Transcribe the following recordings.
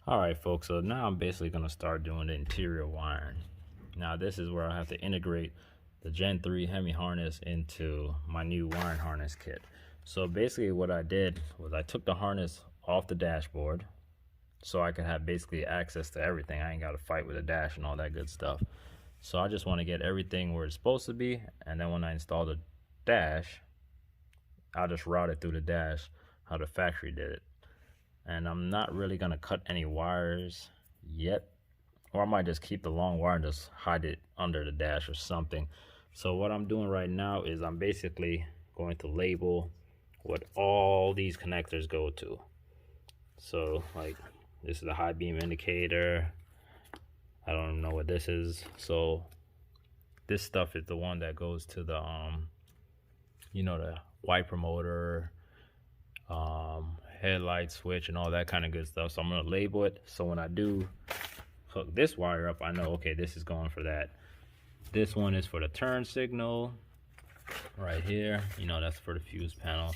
Alright folks, so now I'm basically going to start doing the interior wiring. Now this is where I have to integrate the Gen 3 Hemi harness into my new wiring harness kit. So basically what I did was I took the harness off the dashboard so I could have basically access to everything. I ain't got to fight with the dash and all that good stuff. So I just want to get everything where it's supposed to be, and then when I install the dash, I'll just route it through the dash how the factory did it. And I'm not really going to cut any wires yet, or I might just keep the long wire and just hide it under the dash or something. So what I'm doing right now is I'm basically going to label what all these connectors go to. So like this is the high beam indicator. I don't know what this is. So this stuff is the one that goes to the the wiper motor, headlight switch and all that kind of good stuff. So I'm going to label it so when I do hook this wire up, I know, okay, this is going for that. This one is for the turn signal right here, that's for the fuse panel.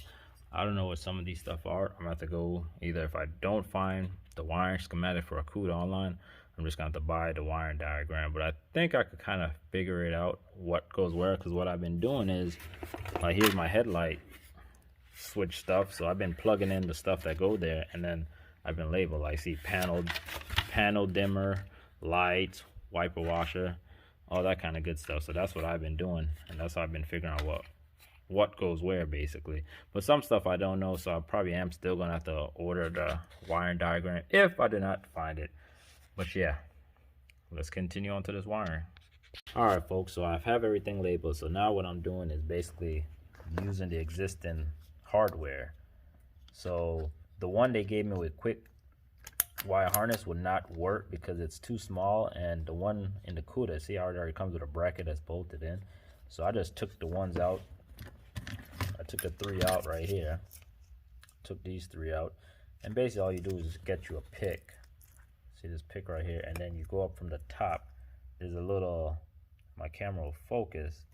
I don't know what some of these stuff are. I'm gonna have to go, either if I don't find the wiring schematic for a cuda online, I'm just gonna have to buy the wiring diagram. But I think I could kind of figure it out what goes where, because what I've been doing is, like, here's my headlight switch stuff, so I've been plugging in the stuff that go there, and then I've been labeled, like, see, panel dimmer, lights, wiper washer, all that kind of good stuff. So that's what I've been doing, and that's how I've been figuring out what goes where basically. But some stuff I don't know, so I probably am still gonna have to order the wiring diagram if I do not find it. But yeah, let's continue on to this wiring. All right folks, so I have everything labeled. So now what I'm doing is basically using the existing hardware. So the one they gave me with kwik wire harness would not work because it's too small, and the one in the cuda, see how it already comes with a bracket that's bolted in. So I just took the ones out. I took the 3 out right here, took these 3 out, and basically all you do is get you a pick. See this pick right here, and then you go up from the top. There's a little, my camera will focus,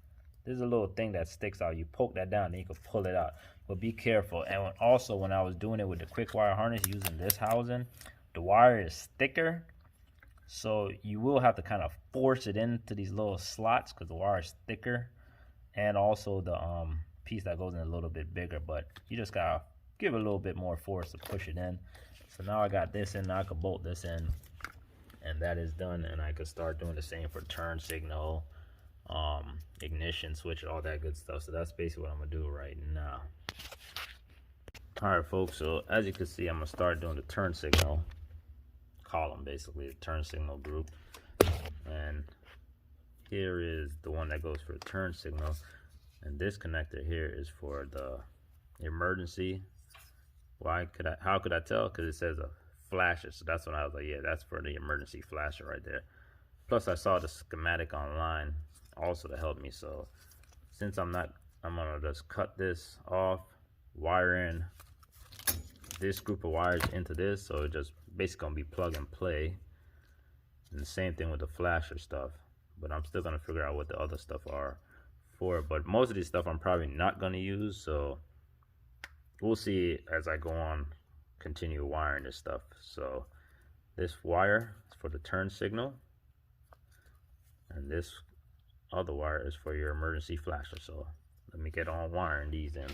there's a little thing that sticks out. You poke that down and you can pull it out, but be careful. And also when I was doing it with the kwik wire harness using this housing, the wire is thicker, so you will have to kind of force it into these little slots because the wire is thicker, and also the piece that goes in a little bit bigger, but you just gotta give it a little bit more force to push it in. So now I got this in, now I can bolt this in, and that is done, and I could start doing the same for turn signal, ignition switch, all that good stuff. So that's basically what I'm gonna do right now. All right folks, so as you can see, I'm gonna start doing the turn signal column, basically the turn signal group, and here is the one that goes for the turn signal, and this connector here is for the emergency. How could I tell? Because it says a flasher, so that's when I was like, yeah, that's for the emergency flasher right there. Plus I saw the schematic online also to help me. So since I'm gonna just cut this off, wire in this group of wires into this, so it just basically gonna be plug and play. And the same thing with the flasher stuff, but I'm still gonna figure out what the other stuff are for. But most of this stuff I'm probably not gonna use, so we'll see as I go on, continue wiring this stuff. So this wire is for the turn signal, and this other wire is for your emergency flasher. So let me get on wiring these in.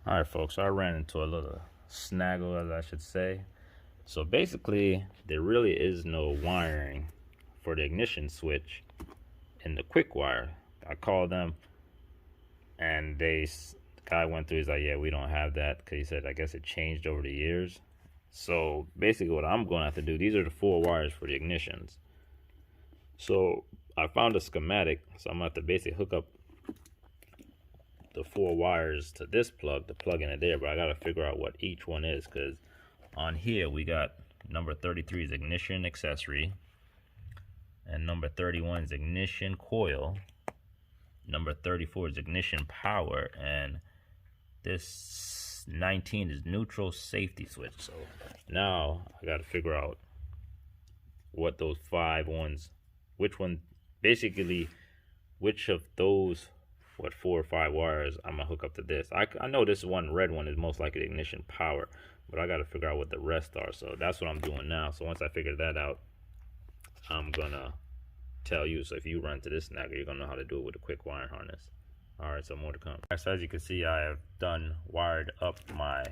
All right folks, so I ran into a little snaggle, as I should say. So basically there really is no wiring for the ignition switch in the kwik wire. I called them, and the guy went through, he's like, yeah, we don't have that, because he said I guess it changed over the years. So basically what I'm going to have to do, these are the 4 wires for the ignitions. So I found a schematic, so I'm going to have to basically hook up the 4 wires to this plug to plug in it there, but I got to figure out what each one is, because on here we got number 33 is ignition accessory, and number 31 is ignition coil, number 34 is ignition power, and this 19 is neutral safety switch. So now I got to figure out what those 5 ones, which one, basically which of those, what 4 or 5 wires I'm gonna hook up to this. I know this one red one is most likely ignition power, but I got to figure out what the rest are. So that's what I'm doing now. So once I figure that out, I'm gonna tell you. So if you run to this snagger, you're gonna know how to do it with a quick wire harness. All right, so more to come. So as you can see, I have done wired up my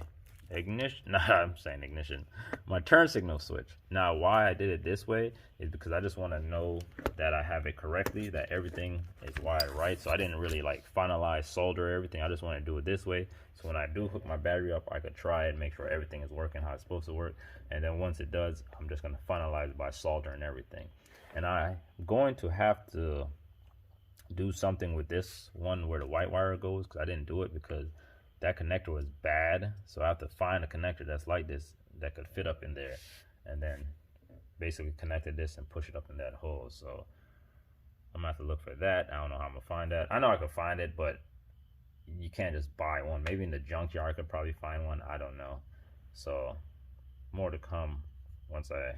ignition. Nah, I'm saying ignition. My turn signal switch. Now, why I did it this way is because I just want to know that I have it correctly, that everything is wired right. So I didn't really like finalize, solder everything. I just want to do it this way. So when I do hook my battery up, I could try it, make sure everything is working how it's supposed to work. And then once it does, I'm just going to finalize by soldering everything. And I'm going to have to do something with this one where the white wire goes, because I didn't do it because that connector was bad. So I have to find a connector that's like this that could fit up in there, and then basically connected this and push it up in that hole. So I'm gonna have to look for that. I don't know how I'm gonna find that. I know I could find it, but you can't just buy one. Maybe in the junkyard I could probably find one, I don't know. So more to come once I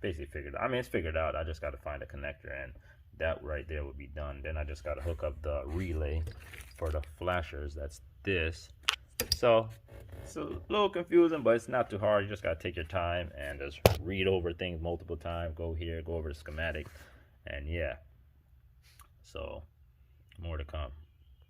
basically figured out. I mean, it's figured out. I just got to find a connector, and that right there will be done. Then I just got to hook up the relay for the flashers. That's this. So it's a little confusing, but it's not too hard. You just got to take your time and just read over things multiple times. Go here, go over the schematic, and yeah. So more to come.